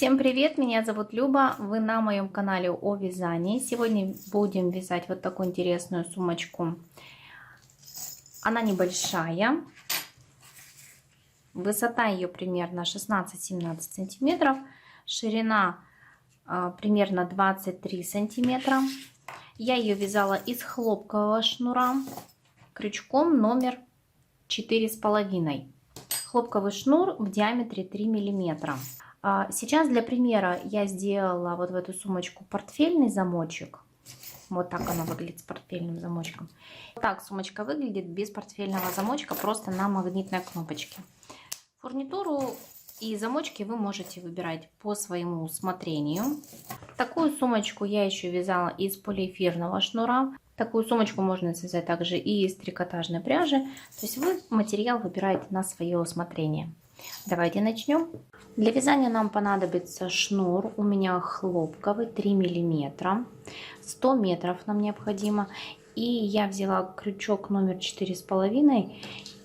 Всем привет, меня зовут Люба, вы на моем канале о вязании. Сегодня будем вязать вот такую интересную сумочку. Она небольшая, высота ее примерно 16-17 сантиметров, ширина примерно 23 сантиметра. Я ее вязала из хлопкового шнура крючком номер 4,5. Хлопковый шнур в диаметре 3 миллиметра. Сейчас для примера я сделала вот в эту сумочку портфельный замочек. Вот так она выглядит с портфельным замочком. Вот так сумочка выглядит без портфельного замочка, просто на магнитной кнопочке. Фурнитуру и замочки вы можете выбирать по своему усмотрению. Такую сумочку я еще вязала из полиэфирного шнура. Такую сумочку можно связать также и из трикотажной пряжи. То есть вы материал выбираете на свое усмотрение. Давайте начнем. Для вязания нам понадобится шнур. У меня хлопковый 3 миллиметра. 100 метров нам необходимо. И я взяла крючок номер 4,5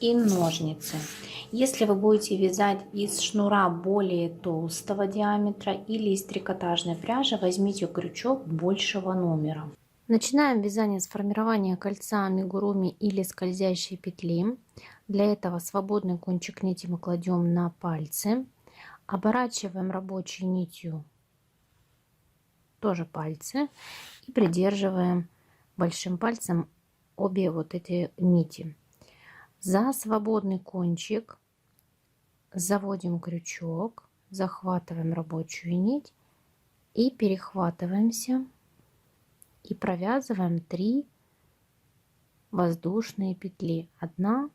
и ножницы. Если вы будете вязать из шнура более толстого диаметра или из трикотажной пряжи, возьмите крючок большего номера. Начинаем вязание с формирования кольца амигуруми или скользящей петли. Для этого свободный кончик нити мы кладем на пальцы. Оборачиваем рабочей нитью тоже пальцы и придерживаем большим пальцем обе вот эти нити. За свободный кончик заводим крючок, захватываем рабочую нить и перехватываемся и провязываем 3 воздушные петли. 1,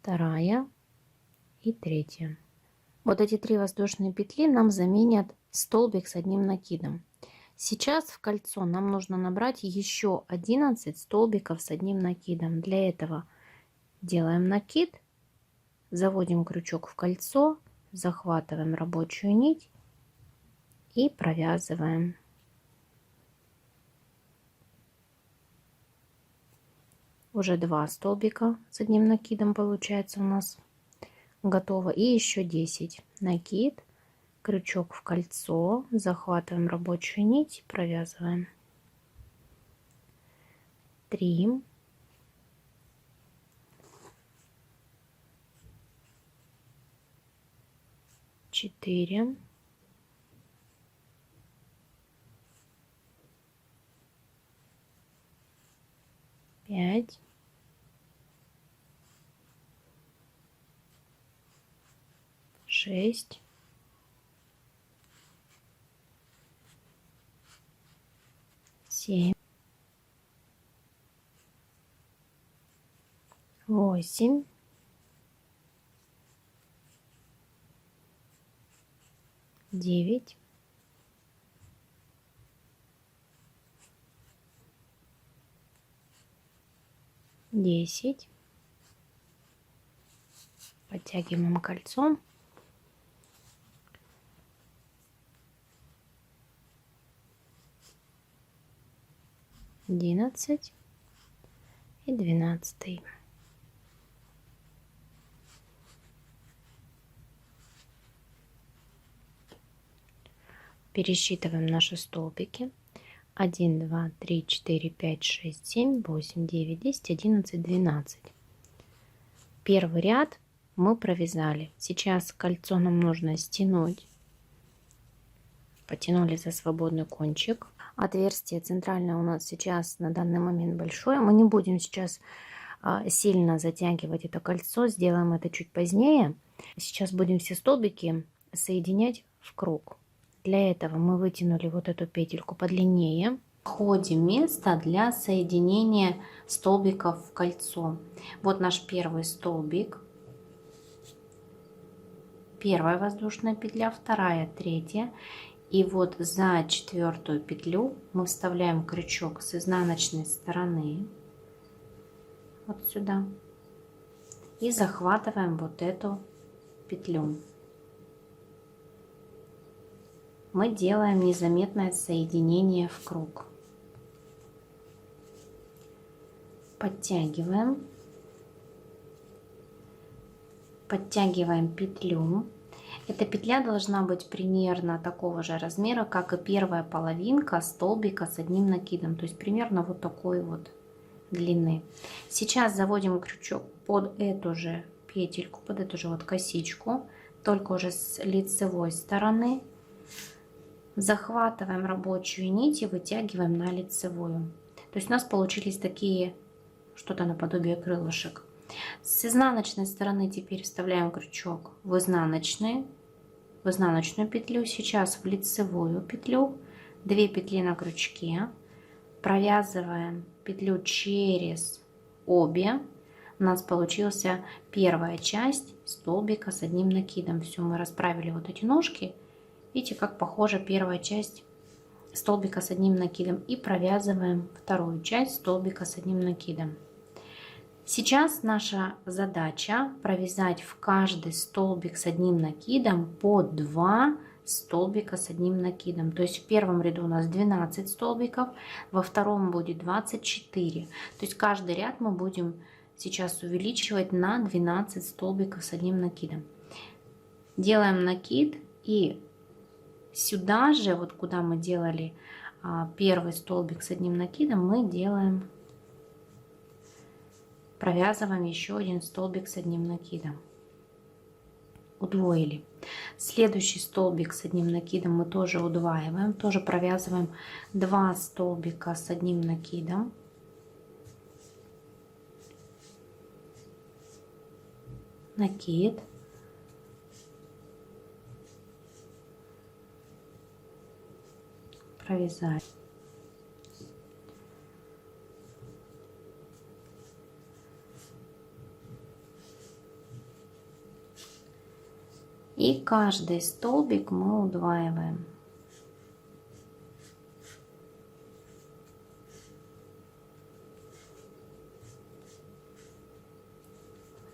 2 и 3. Вот эти 3 воздушные петли нам заменят столбик с одним накидом. Сейчас в кольцо нам нужно набрать еще 11 столбиков с одним накидом. Для этого делаем накид, заводим крючок в кольцо, захватываем рабочую нить и провязываем. Уже 2 столбика с одним накидом получается у нас готово. И еще 10. Накид, крючок в кольцо, захватываем рабочую нить, провязываем. 3, 4, 5, 6, 7, 8, 9, 10. Подтягиваем кольцом. 11 и 12. Пересчитываем наши столбики. 1, 2, 3, 4, 5, 6, 7, 8, 9, 10, 11, 12. Первый ряд мы провязали. Сейчас кольцо нам нужно стянуть. Потянули за свободный кончик. Отверстие центральное у нас сейчас на данный момент большое. Мы не будем сейчас сильно затягивать это кольцо. Сделаем это чуть позднее. Сейчас будем все столбики соединять в круг. Для этого мы вытянули вот эту петельку подлиннее. Находим место для соединения столбиков в кольцо. Вот наш первый столбик. Первая воздушная петля, вторая, третья. И вот за 4-ю петлю мы вставляем крючок с изнаночной стороны. Вот сюда. И захватываем вот эту петлю. Мы делаем незаметное соединение в круг. Подтягиваем петлю. Эта петля должна быть примерно такого же размера, как и первая половинка столбика с одним накидом. То есть примерно вот такой вот длины. Сейчас заводим крючок под эту же петельку, под эту же вот косичку, только уже с лицевой стороны. Захватываем рабочую нить и вытягиваем на лицевую. То есть у нас получились такие что-то наподобие крылышек. С изнаночной стороны теперь вставляем крючок в изнаночную петлю, сейчас в лицевую петлю, 2 петли на крючке, провязываем петлю через обе. У нас получился первая часть столбика с одним накидом. Все, мы расправили вот эти ножки. Видите, как похожа первая часть столбика с одним накидом. И провязываем вторую часть столбика с одним накидом. Сейчас наша задача провязать в каждый столбик с одним накидом по 2 столбика с одним накидом. То есть в первом ряду у нас 12 столбиков, во втором будет 24. То есть каждый ряд мы будем сейчас увеличивать на 12 столбиков с одним накидом. Делаем накид и сюда же, вот куда мы делали первый столбик с одним накидом, мы делаем, провязываем еще один столбик с одним накидом. Удвоили. Следующий столбик с одним накидом мы тоже удваиваем, тоже провязываем 2 столбика с одним накидом. Накид. Провязать. И каждый столбик мы удваиваем.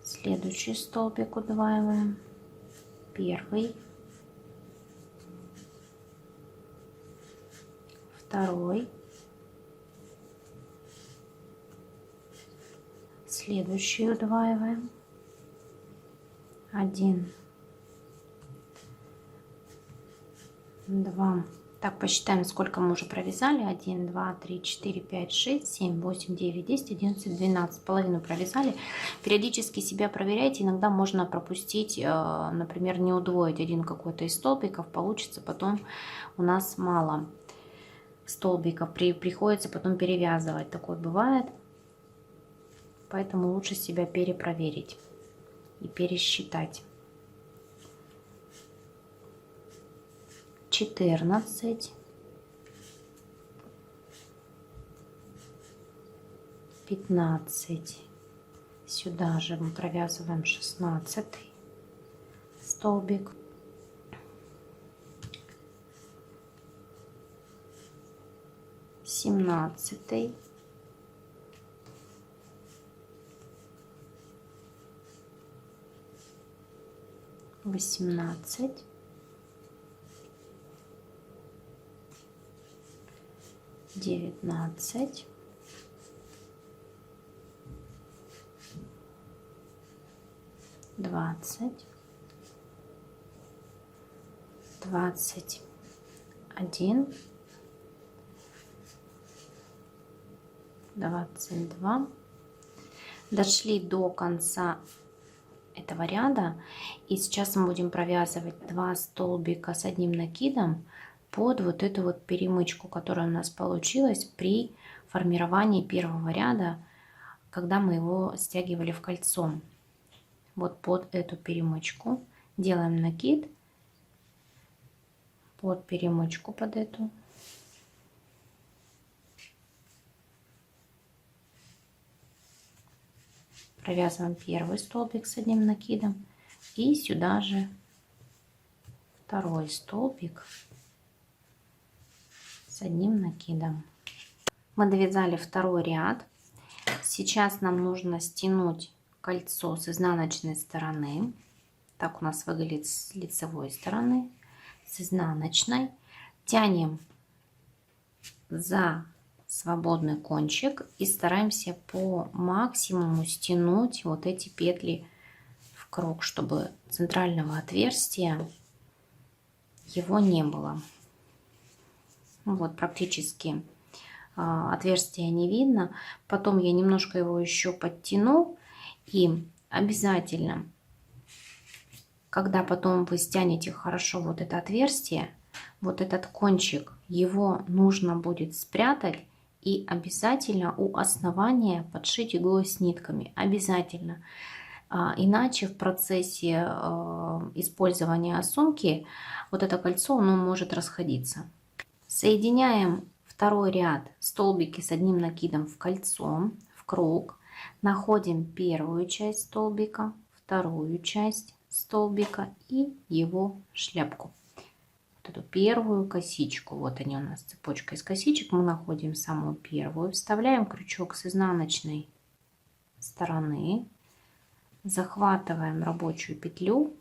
Следующий столбик удваиваем. Первый. Второй. Следующий удваиваем. 1, 2. Так, посчитаем, сколько мы уже провязали. 1, 2, 3, 4, 5, 6, 7, 8, 9, 10, 11, 12. Половину провязали. Периодически себя проверяйте. Иногда можно пропустить, например, не удвоить один какой-то из столбиков. Получится потом у нас мало столбиков. Приходится потом перевязывать. Такое бывает. Поэтому лучше себя перепроверить и пересчитать. 14, 15. Сюда же мы провязываем 16 столбик. 17. 18. 19. 20. 21. 22. Дошли до конца этого ряда, и сейчас мы будем провязывать 2 столбика с одним накидом под вот эту вот перемычку, которая у нас получилась при формировании первого ряда, когда мы его стягивали в кольцо. Вот под эту перемычку делаем накид, под перемычку под эту. Провязываем первый столбик с одним накидом и сюда же второй столбик с одним накидом. Мы довязали второй ряд. Сейчас нам нужно стянуть кольцо с изнаночной стороны. Так у нас выглядит с лицевой стороны, с изнаночной. Тянем за свободный кончик и стараемся по максимуму стянуть вот эти петли в круг, чтобы центрального отверстия его не было. Вот практически отверстия не видно. Потом я немножко его еще подтяну. И обязательно, когда потом вы стянете хорошо вот это отверстие, вот этот кончик, его нужно будет спрятать и обязательно у основания подшить иглой с нитками. Обязательно. Иначе в процессе использования сумки вот это кольцо, оно может расходиться. Соединяем второй ряд столбики с одним накидом в кольцо, в круг. Находим первую часть столбика, вторую часть столбика и его шляпку. Вот эту первую косичку, вот они у нас, цепочка из косичек, мы находим самую первую, вставляем крючок с изнаночной стороны, захватываем рабочую петлю,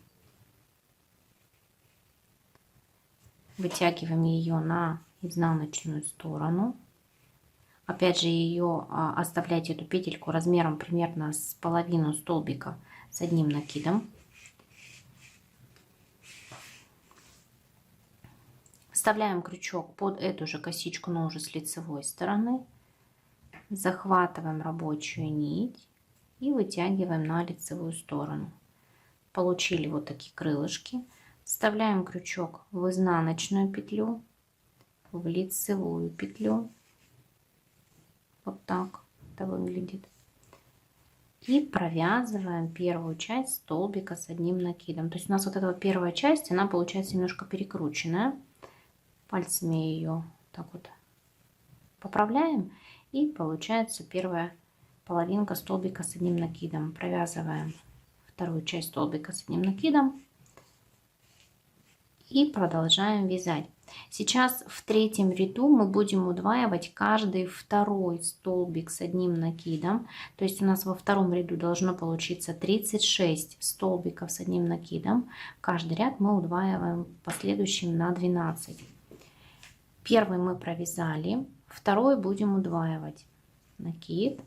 вытягиваем ее на изнаночную сторону. Опять же, ее оставляйте эту петельку размером примерно с половину столбика с одним накидом. Вставляем крючок под эту же косичку, но уже с лицевой стороны. Захватываем рабочую нить и вытягиваем на лицевую сторону. Получили вот такие крылышки. Вставляем крючок в изнаночную петлю, в лицевую петлю. Вот так это выглядит. И провязываем первую часть столбика с одним накидом. То есть у нас вот эта первая часть, она получается немножко перекрученная. Пальцами ее так вот поправляем. И получается первая половинка столбика с одним накидом. Провязываем вторую часть столбика с одним накидом. И продолжаем вязать. Сейчас в третьем ряду мы будем удваивать каждый второй столбик с одним накидом. То есть у нас во втором ряду должно получиться 36 столбиков с одним накидом. Каждый ряд мы удваиваем последующим на 12. Первый мы провязали, второй будем удваивать. Накид.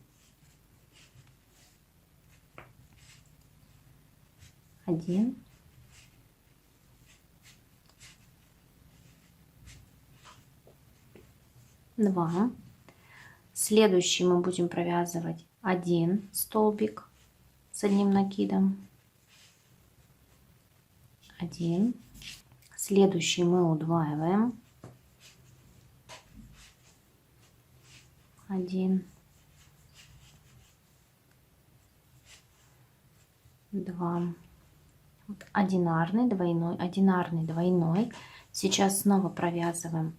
Один. Два. Следующий мы будем провязывать один столбик с одним накидом. Один. Следующий мы удваиваем. Один. Два. Вот одинарный, двойной, одинарный, двойной. Сейчас снова провязываем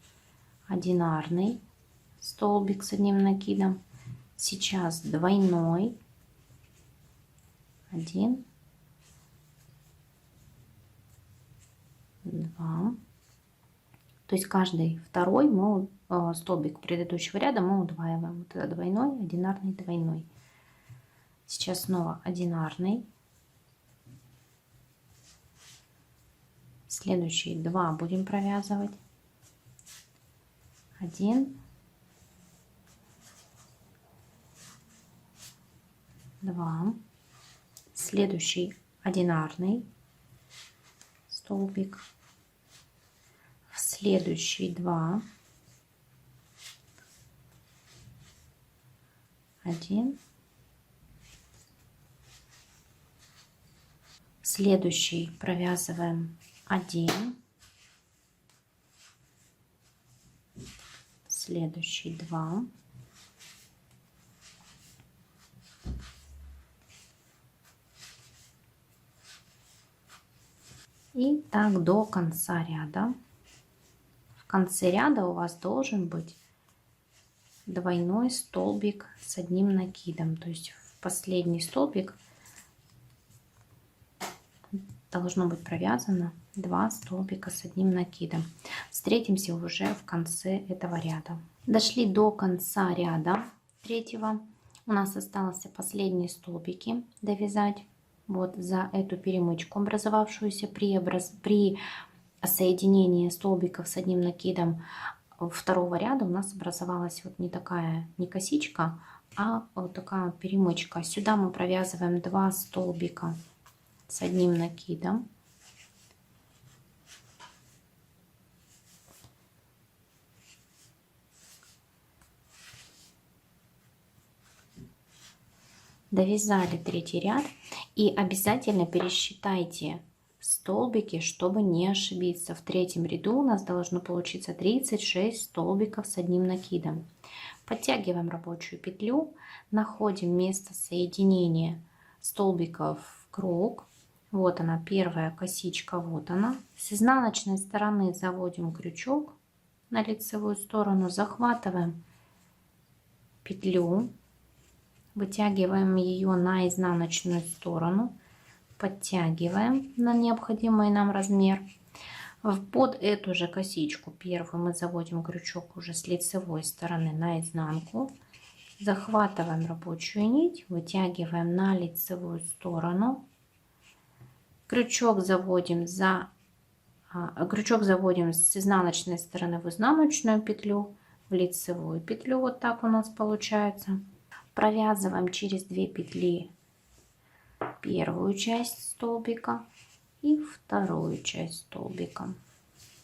одинарный столбик с одним накидом. Сейчас двойной. Один. Два. То есть каждый второй столбик предыдущего ряда мы удваиваем. Вот это двойной, одинарный, двойной. Сейчас снова одинарный. Следующие два будем провязывать. Один. Два. Следующий одинарный столбик. В следующий два. Один. Следующий провязываем один. Следующий два. И так до конца ряда. В конце ряда у вас должен быть двойной столбик с одним накидом. То есть в последний столбик должно быть провязано 2 столбика с одним накидом. Встретимся уже в конце этого ряда. Дошли до конца ряда третьего. У нас остался последние столбики довязать. Вот за эту перемычку, образовавшуюся при соединении столбиков с одним накидом второго ряда, у нас образовалась вот не косичка, а вот такая перемычка. Сюда мы провязываем 2 столбика с одним накидом. Довязали третий ряд и обязательно пересчитайте столбики, чтобы не ошибиться. В третьем ряду у нас должно получиться 36 столбиков с одним накидом. Подтягиваем рабочую петлю, находим место соединения столбиков в круг. Вот она, первая косичка, вот она. С изнаночной стороны заводим крючок на лицевую сторону, захватываем петлю, вытягиваем ее на изнаночную сторону, подтягиваем на необходимый нам размер. Под эту же косичку первую мы заводим крючок уже с лицевой стороны на изнанку, захватываем рабочую нить, вытягиваем на лицевую сторону, крючок заводим с изнаночной стороны в изнаночную петлю, в лицевую петлю, вот так у нас получается. Провязываем через 2 петли первую часть столбика и вторую часть столбика.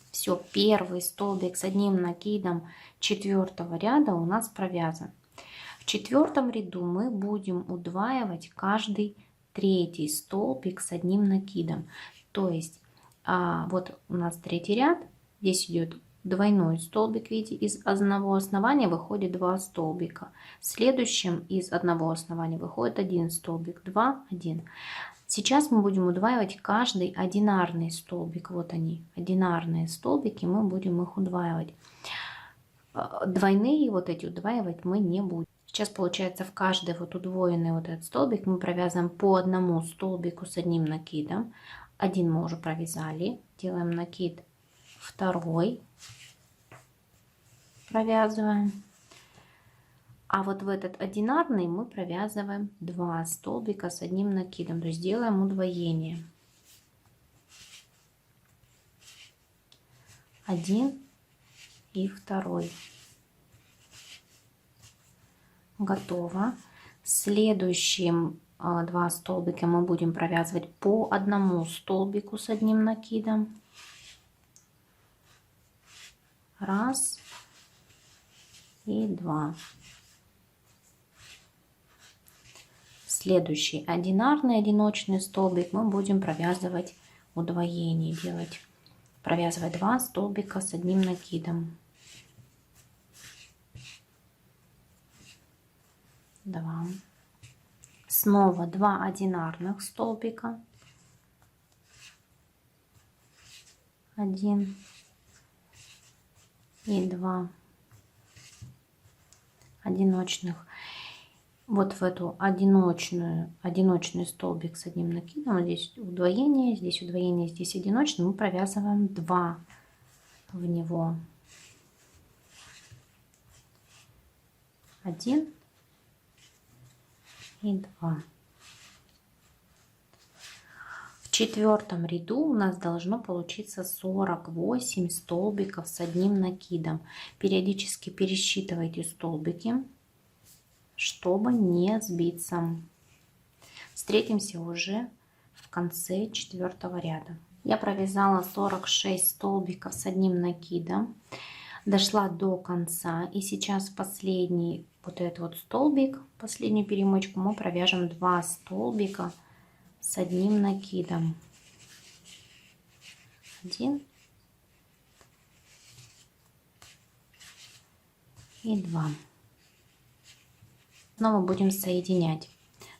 Все, первый столбик с одним накидом 4-го ряда у нас провязан. В 4-м ряду мы будем удваивать каждый 3-й столбик с одним накидом. То есть вот у нас 3-й ряд, здесь идет двойной столбик, видите, из одного основания выходит 2 столбика. В следующем из одного основания выходит 1 столбик, 2, 1. Сейчас мы будем удваивать каждый одинарный столбик. Вот они, одинарные столбики, мы будем их удваивать. Двойные вот эти удваивать мы не будем. Сейчас получается в каждый вот удвоенный вот этот столбик мы провязываем по одному столбику с одним накидом. Один мы уже провязали, делаем накид, второй провязываем. А вот в этот одинарный мы провязываем 2 столбика с одним накидом, то есть делаем удвоение. 1 и 2. Готово. Следующим 2 столбика мы будем провязывать по одному столбику с одним накидом. Раз и 2. Следующий одинарный одиночный столбик мы будем провязывать удвоение, провязывать 2 столбика с одним накидом. 2. Снова 2 одинарных столбика. 1 и 2 одиночных. Вот в эту одиночный столбик с одним накидом, здесь удвоение, здесь одиночный, мы провязываем 2 в него. 1 и 2. В 4-м ряду у нас должно получиться 48 столбиков с одним накидом. Периодически пересчитывайте столбики, чтобы не сбиться. Встретимся уже в конце 4-го ряда. Я провязала 46 столбиков с одним накидом, дошла до конца, и сейчас последний вот этот вот столбик, последнюю перемычку, мы провяжем 2 столбика с одним накидом. 1 и 2. Снова будем соединять.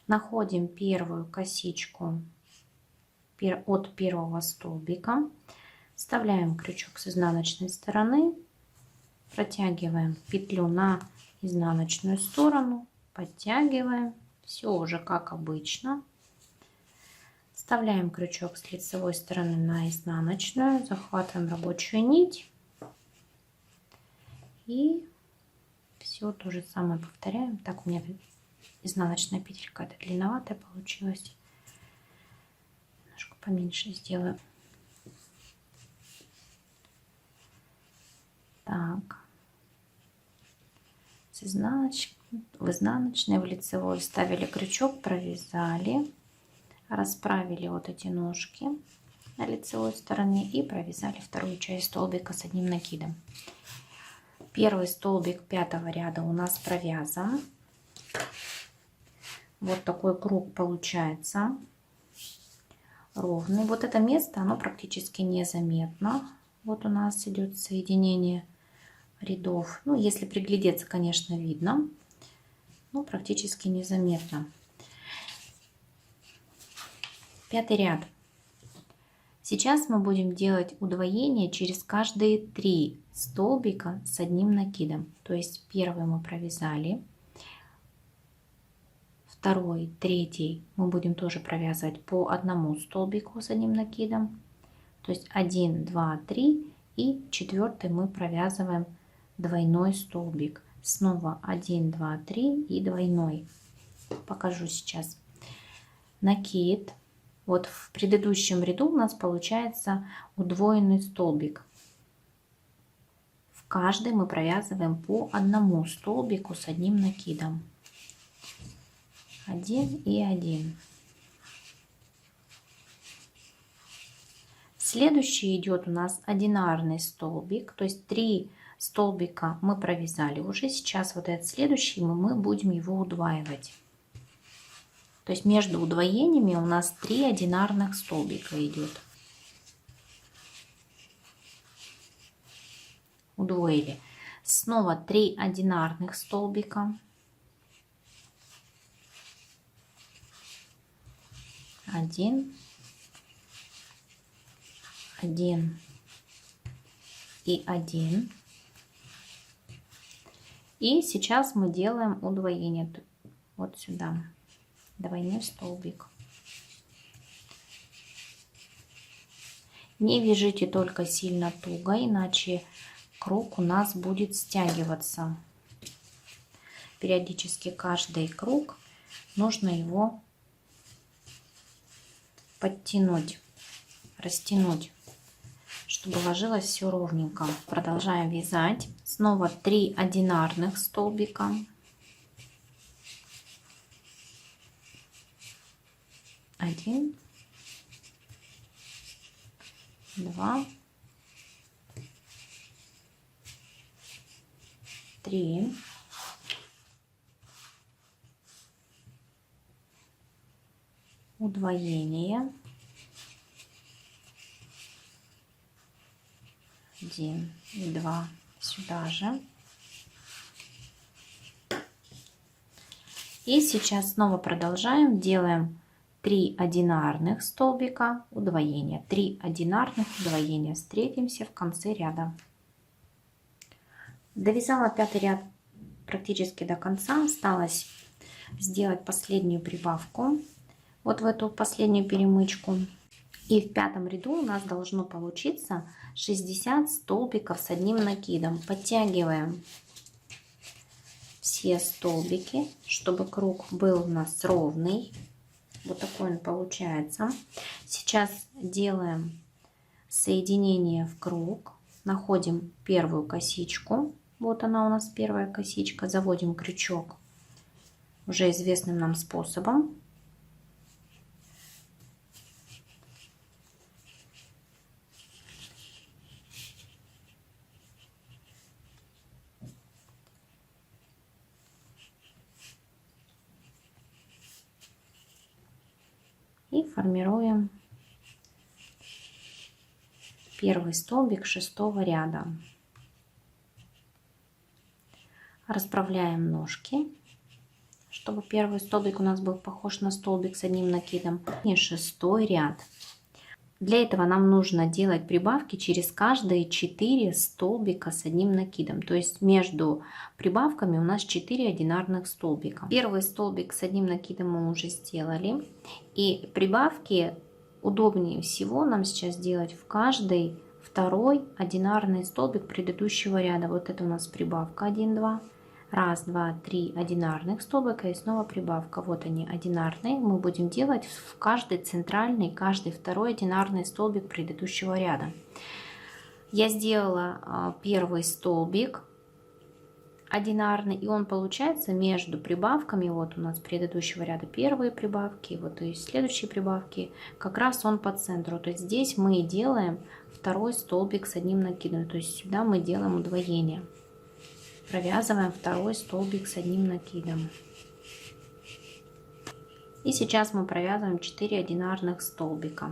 Находим первую косичку от первого столбика, вставляем крючок с изнаночной стороны, протягиваем петлю на изнаночную сторону, подтягиваем, все уже как обычно. Вставляем крючок с лицевой стороны на изнаночную, захватываем рабочую нить и все то же самое повторяем. Так, у меня изнаночная петелька это длинноватая получилась. Немножко поменьше сделаю. Так. В изнаночной, в лицевой вставили крючок, провязали, расправили вот эти ножки на лицевой стороне и провязали вторую часть столбика с одним накидом. Первый столбик 5-го ряда у нас провязан. Вот такой круг получается. Ровный. Вот это место, оно практически незаметно. Вот у нас идет соединение рядов. Ну, если приглядеться, конечно, видно. Но практически незаметно. Пятый ряд. Сейчас мы будем делать удвоение через каждые 3 столбика с одним накидом. То есть первый мы провязали, второй, третий мы будем тоже провязывать по одному столбику с одним накидом. То есть 1, 2, 3 и четвертый мы провязываем двойной столбик. Снова 1, 2, 3 и двойной. Покажу сейчас. Накид. Вот в предыдущем ряду у нас получается удвоенный столбик. В каждый мы провязываем по одному столбику с одним накидом. 1 и 1. Следующий идет у нас одинарный столбик, то есть 3 столбика мы провязали уже. Сейчас вот этот следующий мы будем его удваивать. То есть между удвоениями у нас 3 одинарных столбика идет. Удвоили. Снова 3 одинарных столбика. 1, 1 и 1. И сейчас мы делаем удвоение. Вот сюда. Двойной столбик. Не вяжите только сильно туго, иначе круг у нас будет стягиваться. Периодически каждый круг нужно его подтянуть, растянуть, чтобы ложилось все ровненько. Продолжаем вязать. Снова 3 одинарных столбика. 1, 2, 3, 4, удвоение, 1 и 2 сюда же. И сейчас снова продолжаем, делаем 3 одинарных столбика, удвоения, 3 одинарных удвоения. Встретимся в конце ряда. Довязала пятый ряд практически до конца. Осталось сделать последнюю прибавку вот в эту последнюю перемычку. И в пятом ряду у нас должно получиться 60 столбиков с одним накидом. Подтягиваем все столбики, чтобы круг был у нас ровный. Вот такой он получается. Сейчас делаем соединение в круг. Находим первую косичку. Вот она у нас первая косичка. Заводим крючок уже известным нам способом. И формируем первый столбик 6-го ряда. Расправляем ножки, чтобы первый столбик у нас был похож на столбик с одним накидом. И 6-й ряд. Для этого нам нужно делать прибавки через каждые 4 столбика с одним накидом. То есть между прибавками у нас 4 одинарных столбика. Первый столбик с одним накидом мы уже сделали. И прибавки удобнее всего нам сейчас делать в каждый второй одинарный столбик предыдущего ряда. Вот это у нас прибавка 1, 2. Раз, два, три одинарных столбика и снова прибавка. Вот они одинарные. Мы будем делать в каждый центральный, каждый второй одинарный столбик предыдущего ряда. Я сделала первый столбик одинарный, и он получается между прибавками. Вот у нас предыдущего ряда первые прибавки, вот и следующие прибавки. Как раз он по центру. То есть здесь мы делаем второй столбик с одним накидом. То есть сюда мы делаем удвоение. Провязываем второй столбик с одним накидом. И сейчас мы провязываем 4 одинарных столбика.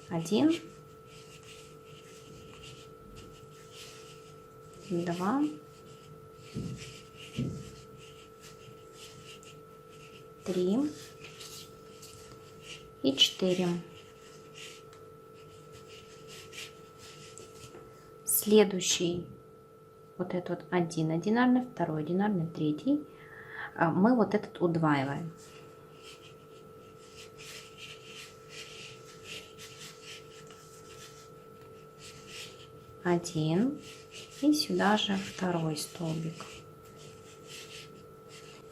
1, 2, 3 и 4. Следующий, вот этот вот один одинарный, второй одинарный, третий, мы вот этот удваиваем. Один и сюда же второй столбик.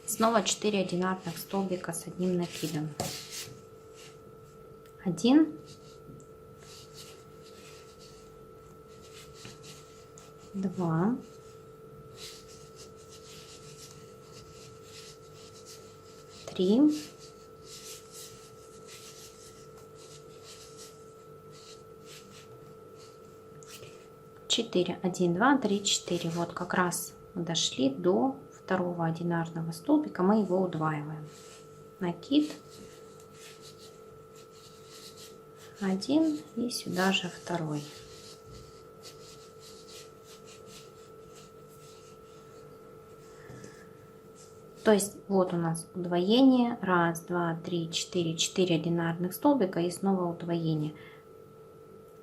Снова 4 одинарных столбика с одним накидом. 1, 2, 3, 4. 1, 2, 3, 4. Вот как раз мы дошли до второго одинарного столбика, мы его удваиваем. Накид, 1 и сюда же второй. То есть вот у нас удвоение, 1, 2, 3, 4, 4 одинарных столбика и снова удвоение.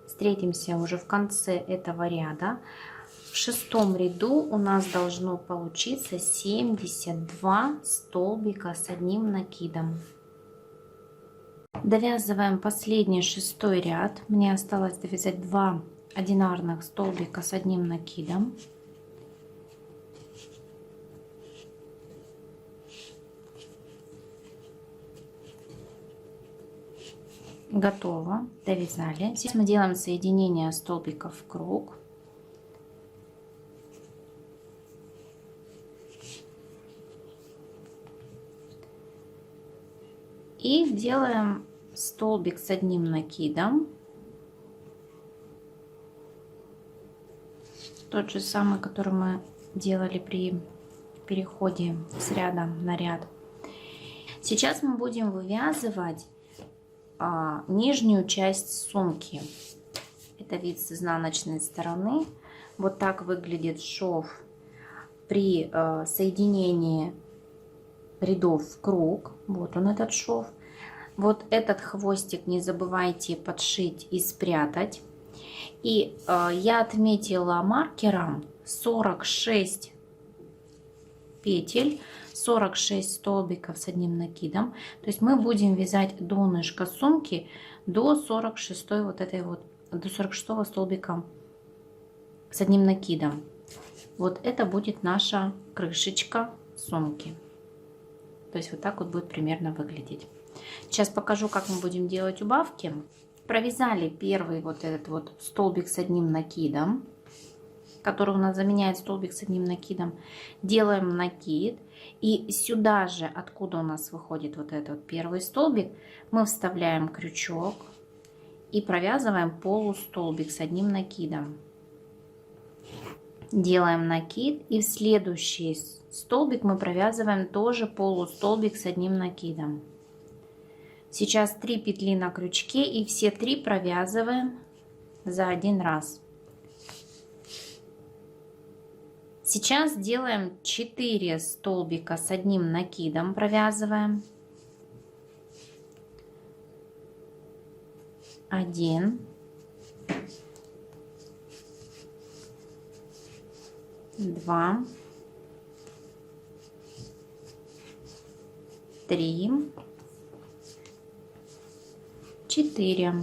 Встретимся уже в конце этого ряда. В 6-м ряду у нас должно получиться 72 столбика с одним накидом. Довязываем последний 6-й ряд. Мне осталось довязать 2 одинарных столбика с одним накидом. Готово, довязали. Сейчас мы делаем соединение столбиков в круг. И делаем столбик с одним накидом. Тот же самый, который мы делали при переходе с ряда на ряд. Сейчас мы будем вывязывать нижнюю часть сумки. Это вид с изнаночной стороны. Вот так выглядит шов при соединении рядов в круг. Вот он, этот шов. Вот этот хвостик не забывайте подшить и спрятать. И я отметила маркером 46 петель, 46 столбиков с одним накидом. То есть мы будем вязать донышко сумки до 46 вот этой вот, до 46 столбика с одним накидом. Вот это будет наша крышечка сумки. То есть вот так вот будет примерно выглядеть. Сейчас покажу, как мы будем делать убавки. Провязали первый вот этот вот столбик с одним накидом, который у нас заменяет столбик с одним накидом. Делаем накид. И сюда же, откуда у нас выходит вот этот вот первый столбик, мы вставляем крючок и провязываем полустолбик с одним накидом. Делаем накид, и в следующий столбик мы провязываем тоже полустолбик с одним накидом. Сейчас 3 петли на крючке, и все 3 провязываем за один раз. Сейчас делаем 4 столбика с одним накидом, провязываем. 1, 2, 3, 4.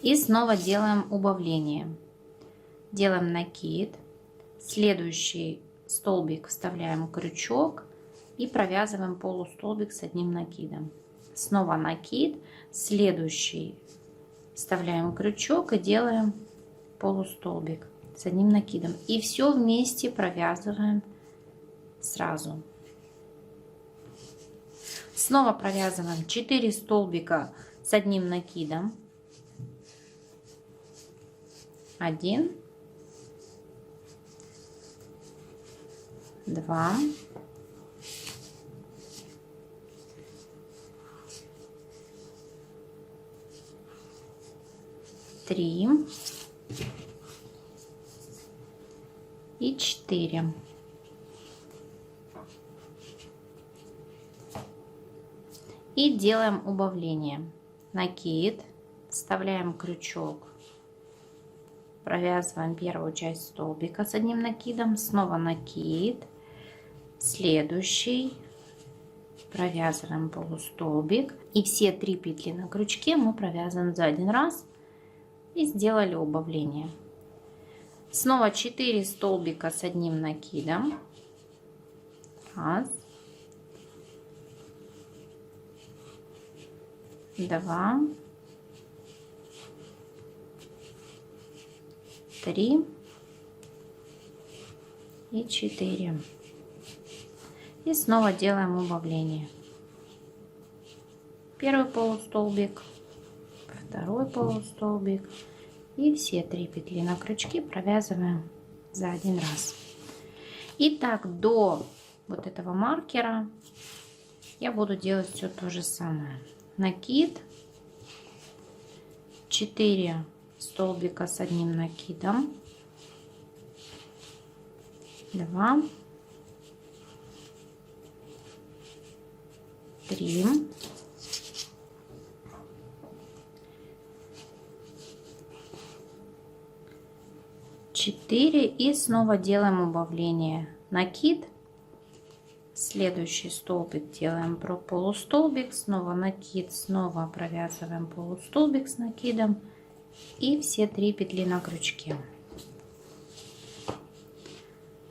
И снова делаем убавление. Делаем накид. Следующий столбик вставляем крючок и провязываем полустолбик с одним накидом. Снова накид. Следующий вставляем крючок и делаем полустолбик с одним накидом. И все вместе провязываем сразу. Снова провязываем 4 столбика с одним накидом. 1, 2, 3 и 4. И делаем убавление. Накид, вставляем крючок, провязываем первую часть столбика с одним накидом, снова накид, следующий, провязываем полустолбик, и все 3 петли на крючке мы провязываем за один раз и сделали убавление. Снова 4 столбика с одним накидом. Раз, 2, 3 и 4. И снова делаем убавление. Первый полустолбик, второй полустолбик и все 3 петли на крючке провязываем за один раз. И так до вот этого маркера я буду делать все то же самое. Накид, 4 столбика с одним накидом, 2, 3, 4 и снова делаем убавление. Накид, следующий столбик делаем про полустолбик, снова накид, снова провязываем полустолбик с накидом и все 3 петли на крючке.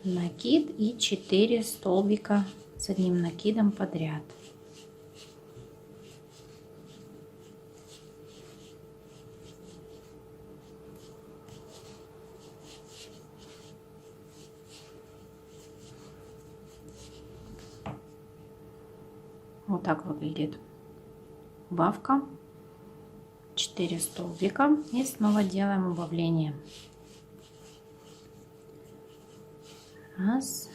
Накид и 4 столбика с одним накидом подряд. Вот так выглядит убавка. 4 столбика и снова делаем убавление. Раз,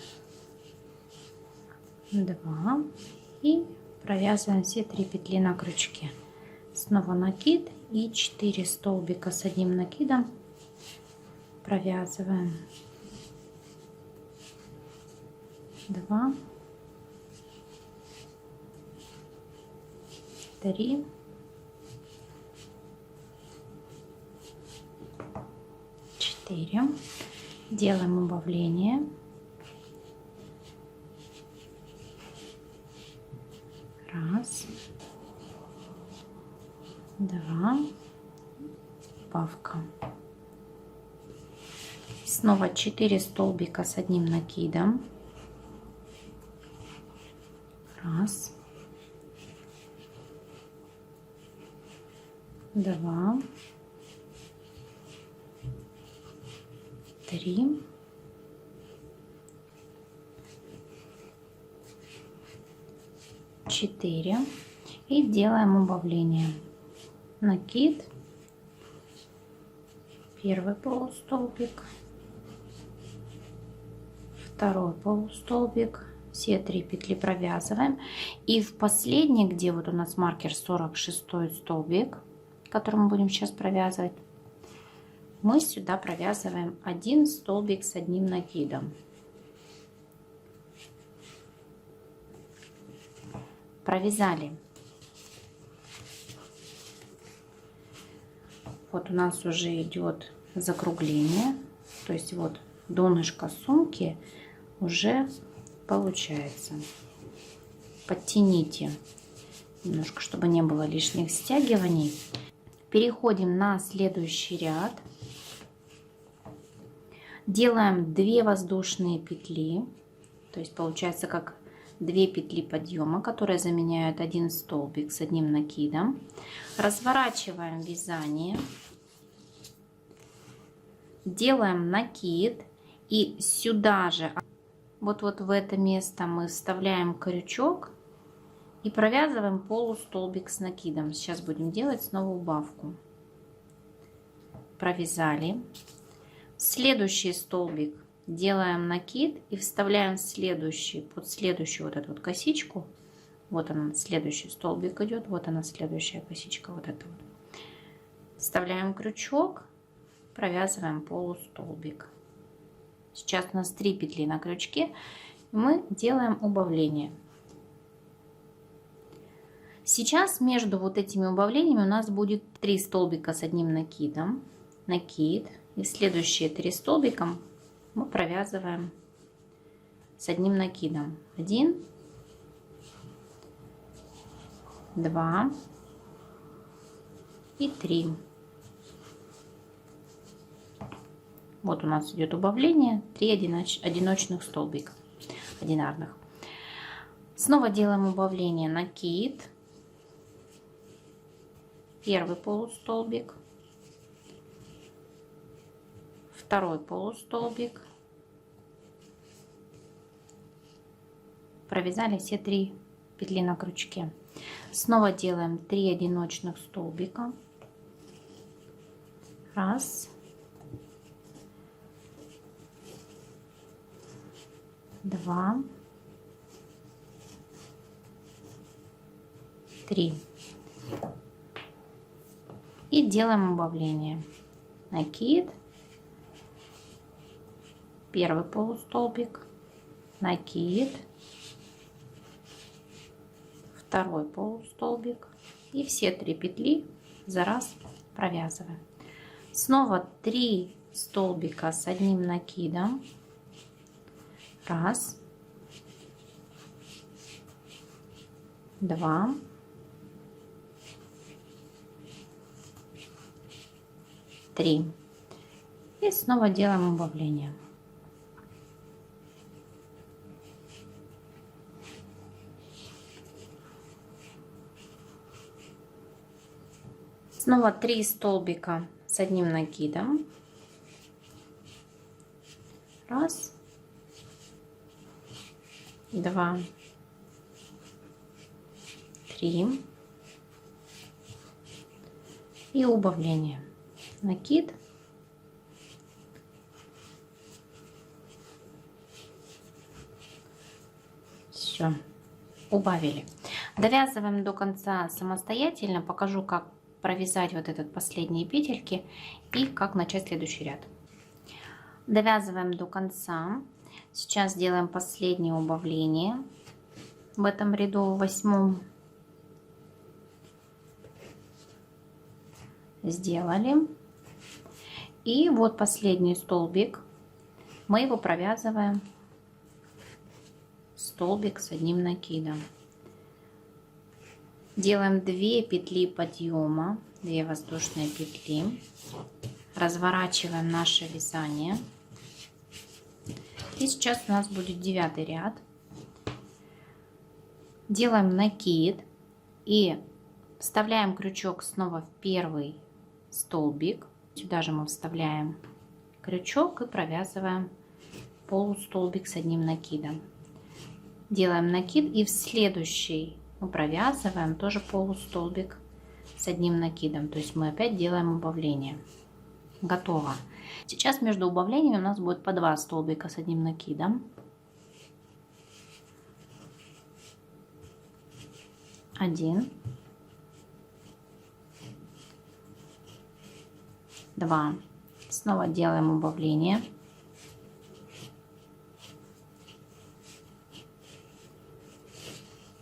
2 и провязываем все 3 петли на крючке. Снова накид и 4 столбика с одним накидом провязываем. 2, 3, 4. Делаем убавление. Раз, 2, убавка. Снова 4 столбика с одним накидом. Раз, 2, 3, 4 и делаем убавление. Накид, первый полустолбик, второй полустолбик, все 3 петли провязываем, и в последний, где вот у нас маркер 46 столбик, который мы будем сейчас провязывать, мы сюда провязываем 1 столбик с одним накидом. Провязали. Вот у нас уже идет закругление, то есть вот донышко сумки уже получается. Подтяните немножко, чтобы не было лишних стягиваний. Переходим на следующий ряд. Делаем 2 воздушные петли, то есть получается как 2 петли подъема, которые заменяют 1 столбик с одним накидом. Разворачиваем вязание, делаем накид и сюда же, вот в это место мы вставляем крючок и провязываем полустолбик с накидом. Сейчас будем делать снова убавку. Провязали. Следующий столбик делаем накид и вставляем следующий, под следующую вот эту вот косичку. Вот она, следующий столбик идет, вот она, следующая косичка, вот эта вот. Вставляем крючок, провязываем полустолбик. Сейчас у нас 3 петли на крючке, и мы делаем убавление. Сейчас между вот этими убавлениями у нас будет 3 столбика с одним накидом, накид, и следующие 3 столбика мы провязываем с одним накидом. 1, 2 и 3. Вот у нас идет убавление, 3 одиночных столбика, одинарных. Снова делаем убавление, накид, первый полустолбик, второй полустолбик, провязали все 3 петли на крючке. Снова делаем 3 одиночных столбика, раз, 2, 3. И делаем убавление, накид, первый полустолбик, накид, второй полустолбик, и все 3 петли за раз провязываем. Снова 3 столбика с одним накидом, раз, 2, 3. И снова делаем убавление. Снова 3 столбика с одним накидом, раз, 2, 3 и убавление, накид, все, убавили. Довязываем до конца самостоятельно, покажу, как провязать вот этот последние петельки и как начать следующий ряд. Довязываем до конца. Сейчас делаем последнее убавление в этом ряду 8. Сделали. И вот последний столбик. Мы его провязываем столбик с одним накидом. Делаем 2 петли подъема, 2 воздушные петли. Разворачиваем наше вязание. И сейчас у нас будет 9 ряд. Делаем накид и вставляем крючок снова в первый столбик. Сюда же мы вставляем крючок и провязываем полустолбик с одним накидом. Делаем накид и в следующий мы провязываем тоже полустолбик с одним накидом. То есть мы опять делаем убавление. Готово. Сейчас между убавлениями у нас будет по 2 столбика с одним накидом. 1, 2. Снова делаем убавление.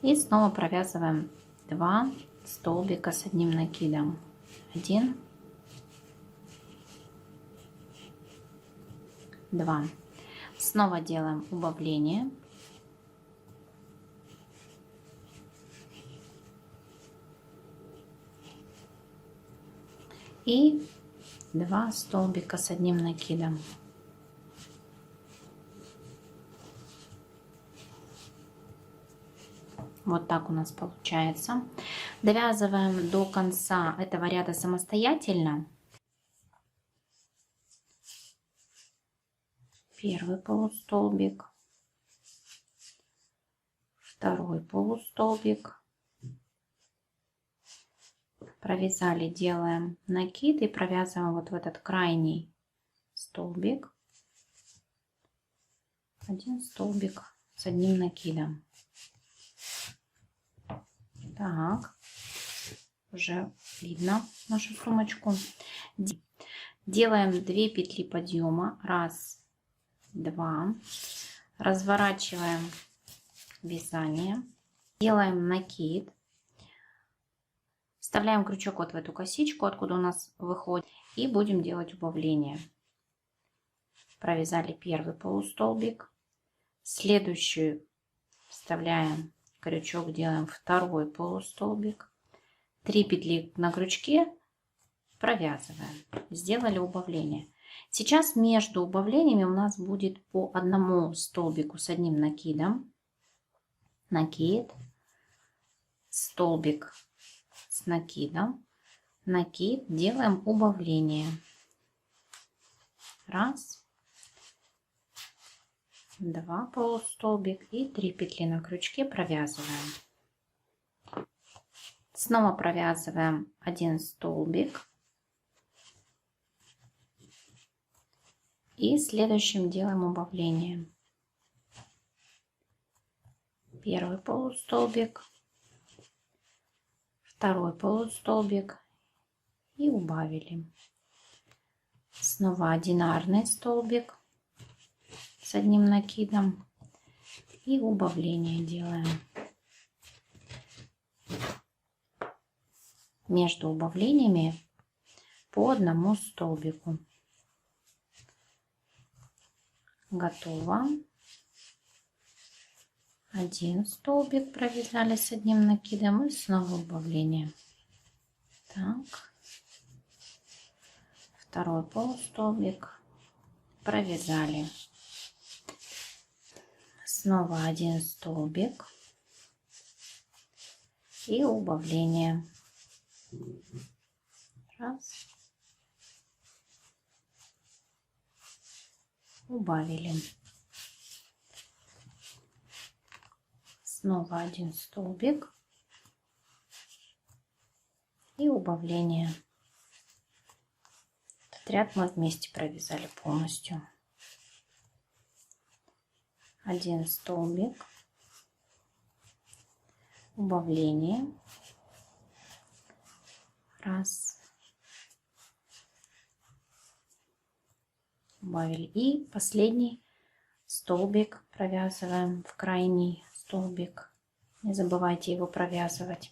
И снова провязываем 2 столбика с одним накидом. 1, 2. Снова делаем убавление. И 2 столбика с одним накидом. Вот так у нас получается. Довязываем до конца этого ряда самостоятельно. Первый полустолбик, второй полустолбик. Провязали, делаем накид и провязываем вот в этот крайний столбик. 1 столбик с одним накидом. Так, уже видно нашу сумочку. Делаем 2 петли подъема. 1, 2. Разворачиваем вязание. Делаем накид. Вставляем крючок вот в эту косичку, откуда у нас выходит. И будем делать убавление. Провязали первый полустолбик. Следующую вставляем крючок, делаем второй полустолбик. 3 петли на крючке провязываем. Сделали убавление. Сейчас между убавлениями у нас будет по одному столбику с одним накидом. Накид, столбик с накидом, накид, делаем убавление. 1, 2 полустолбик и 3 петли на крючке провязываем. Снова провязываем 1 столбик. И следующим делаем убавление. Первый полустолбик, второй полустолбик и убавили. Снова одинарный столбик с одним накидом и убавление делаем. Между убавлениями по одному столбику. Готово. 1 столбик провязали с одним накидом и снова убавление. Так, второй полустолбик провязали. Снова 1 столбик и убавление. 1, убавили. Снова 1 столбик и убавление. Этот ряд мы вместе провязали полностью. 1 столбик, убавление. 1, убавили. И последний столбик провязываем в крайний столбик. Не забывайте его провязывать.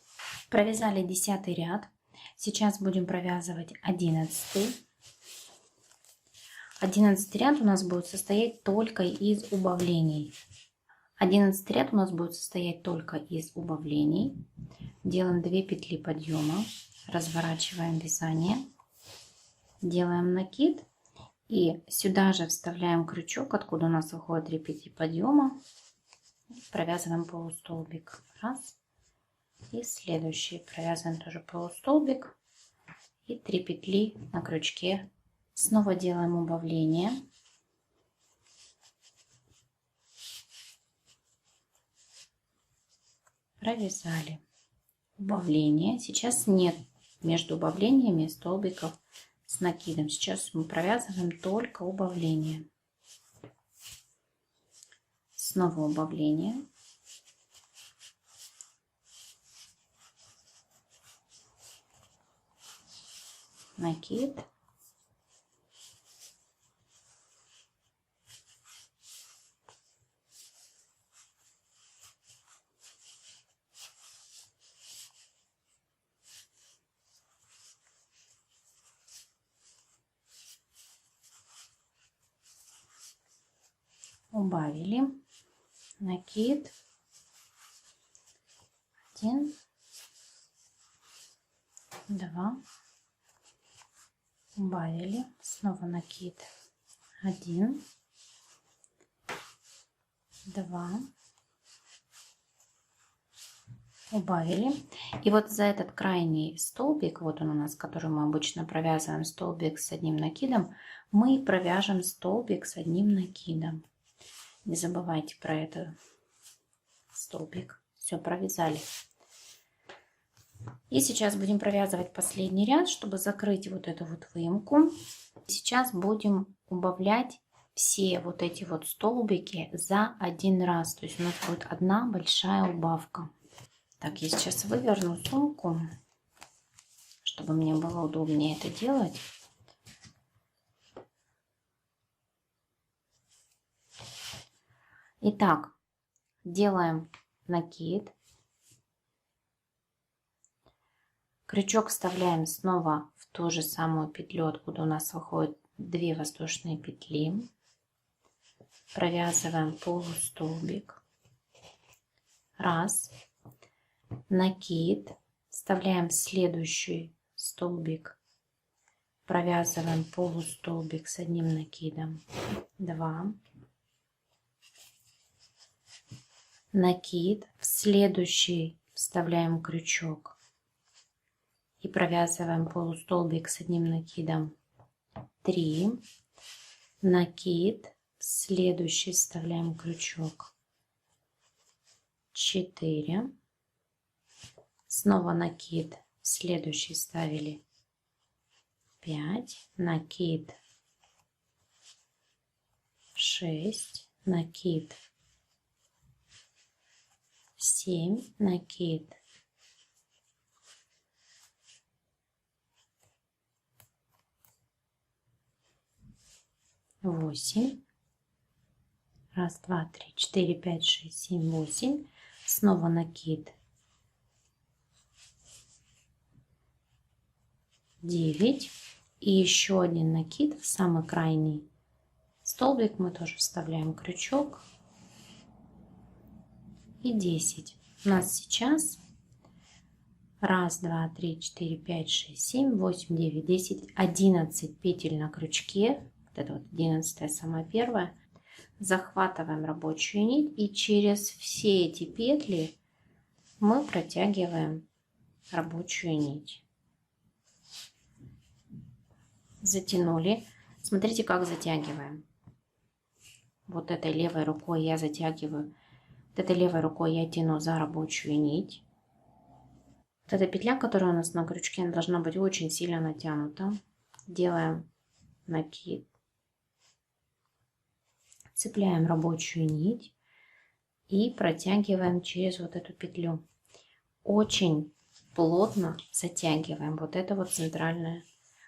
Провязали 10 ряд. Сейчас будем провязывать 11. 11 ряд у нас будет состоять только из убавлений. 11 ряд у нас будет состоять только из убавлений. Делаем 2 петли подъема, разворачиваем вязание, делаем накид и сюда же вставляем крючок, откуда у нас выходит 3 петли подъема. Провязываем полустолбик. 1. И следующий провязываем тоже полустолбик и 3 петли на крючке. Снова делаем убавление. Провязали. Убавление. Сейчас нет между убавлениями столбиков с накидом. Сейчас мы провязываем только убавление. Снова убавление. Накид. Убавили. Накид. 1, 2. Убавили. Снова накид. 1, 2. Убавили. И вот за этот крайний столбик, вот он у нас, который мы обычно провязываем столбик с одним накидом, мы провяжем столбик с одним накидом. Не забывайте про этот столбик. Все, провязали. И сейчас будем провязывать последний ряд, чтобы закрыть вот эту вот выемку. Сейчас будем убавлять все вот эти вот столбики за один раз. То есть у нас будет одна большая убавка. Так, я сейчас выверну сумку, чтобы мне было удобнее это делать. Итак, делаем накид. Крючок вставляем снова в ту же самую петлю, откуда у нас выходят 2 воздушные петли. Провязываем полустолбик. Раз. Накид. Вставляем следующий столбик. Провязываем полустолбик с одним накидом. 2. Накид. В следующий вставляем крючок. И провязываем полустолбик с одним накидом. 3. Накид. В следующий вставляем крючок. 4. Снова накид. В следующий вставили. 5. Накид. 6. Накид. 7. Накид. 8. Раз, два, три, 4, 5, 6, 7, 8. Снова накид. 9. И еще один накид в самый крайний столбик. Мы тоже вставляем крючок. И 10. У нас сейчас 1, 2, 3, 4, 5, 6, 7, 8, 9, 10, 11 петель на крючке. Вот это вот 11-я, самая первая. Захватываем рабочую нить и через все эти петли мы протягиваем рабочую нить. Затянули. Смотрите, как затягиваем. Вот этой левой рукой я затягиваю. Вот этой левой рукой я тяну за рабочую нить. Вот эта петля, которая у нас на крючке, она должна быть очень сильно натянута. Делаем накид. Цепляем рабочую нить и протягиваем через вот эту петлю. Очень плотно затягиваем вот это вот центральное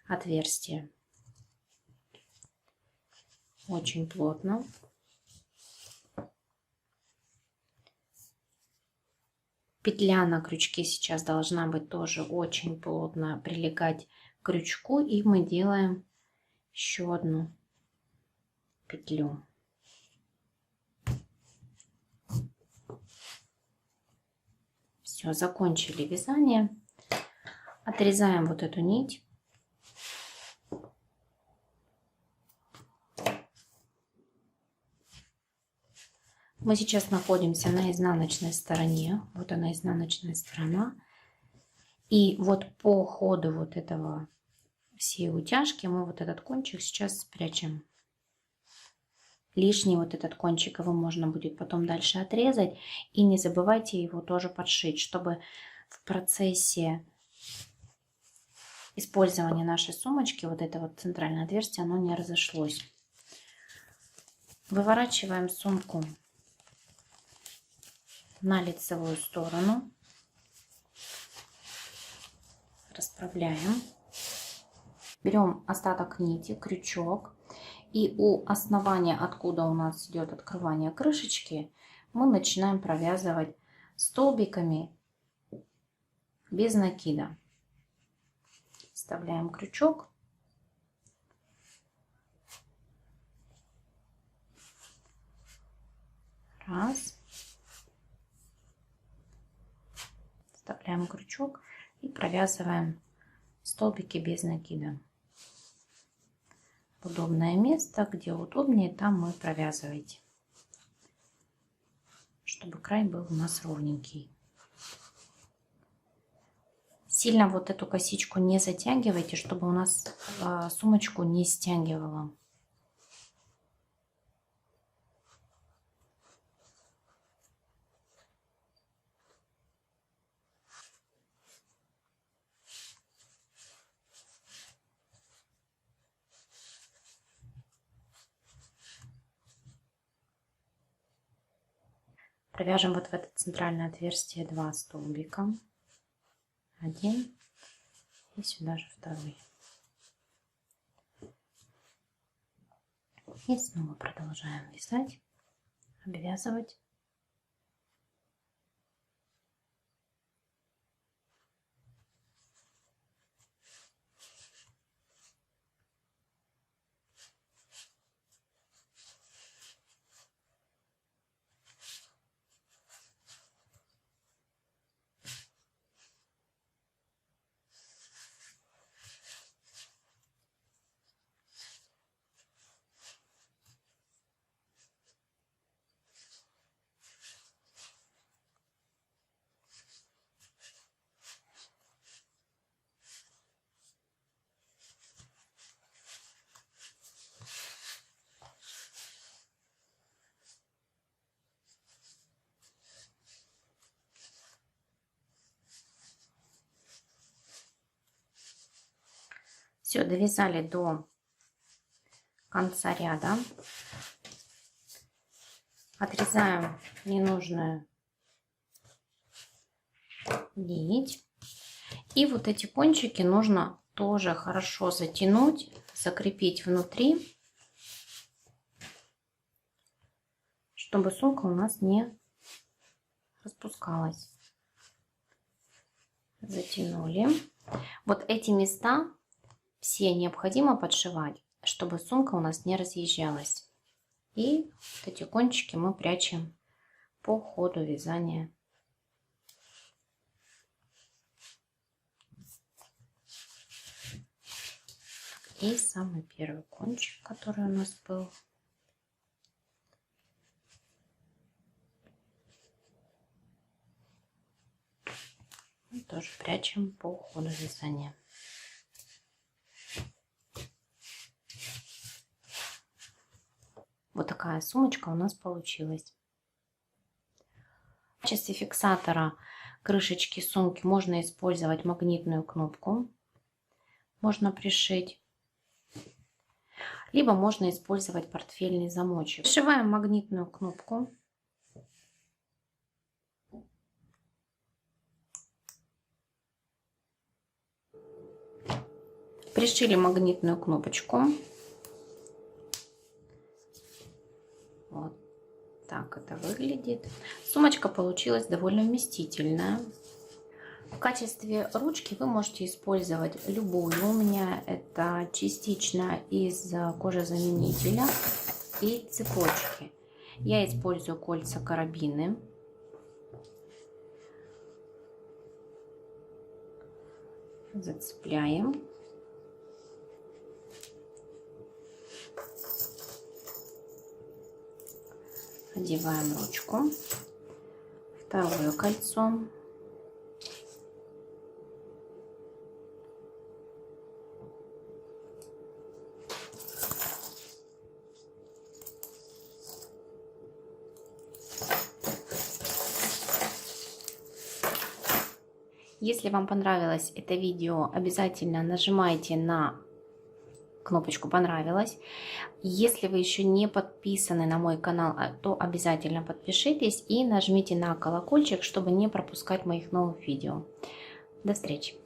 отверстие. Очень плотно. Петля на крючке сейчас должна быть тоже очень плотно прилегать к крючку. И мы делаем еще одну петлю. Все, закончили вязание. Отрезаем вот эту нить. Мы сейчас находимся на изнаночной стороне. Вот она, изнаночная сторона. И вот по ходу вот этого всей утяжки мы вот этот кончик сейчас спрячем. Лишний вот этот кончик его можно будет потом дальше отрезать. И не забывайте его тоже подшить, чтобы в процессе использования нашей сумочки вот это вот центральное отверстие, оно не разошлось. Выворачиваем сумку на лицевую сторону. Расправляем. Берем остаток нити, крючок. И у основания, откуда у нас идет открывание крышечки, мы начинаем провязывать столбиками без накида. Вставляем крючок. Раз. Вставляем крючок и провязываем столбики без накида. Удобное место, где удобнее, там мы провязываете, чтобы край был у нас ровненький. Сильно вот эту косичку не затягивайте, чтобы у нас сумочку не стягивало. Провяжем вот в это центральное отверстие 2 столбика. 1 и сюда же 2. И снова продолжаем вязать, обвязывать. Все, довязали до конца ряда. Отрезаем ненужную нить. И вот эти кончики нужно тоже хорошо затянуть, закрепить внутри, чтобы сумка у нас не распускалась. Затянули. Вот эти места все необходимо подшивать, чтобы сумка у нас не разъезжалась. И вот эти кончики мы прячем по ходу вязания. И самый первый кончик, который у нас был. Мы тоже прячем по ходу вязания. Вот такая сумочка у нас получилась. В качестве фиксатора крышечки сумки можно использовать магнитную кнопку. Можно пришить. Либо можно использовать портфельный замочек. Пришиваем магнитную кнопку. Пришили магнитную кнопочку. Вот так это выглядит. Сумочка получилась довольно вместительная. В качестве ручки вы можете использовать любую. У меня это частично из кожезаменителя и цепочки. Я использую кольца-карабины. Зацепляем. Одеваем ручку. Второе кольцо. Если вам понравилось это видео, обязательно нажимайте на кнопочку «Понравилось». Если вы еще не подписаны на мой канал, то обязательно подпишитесь и нажмите на колокольчик, чтобы не пропускать моих новых видео. До встречи!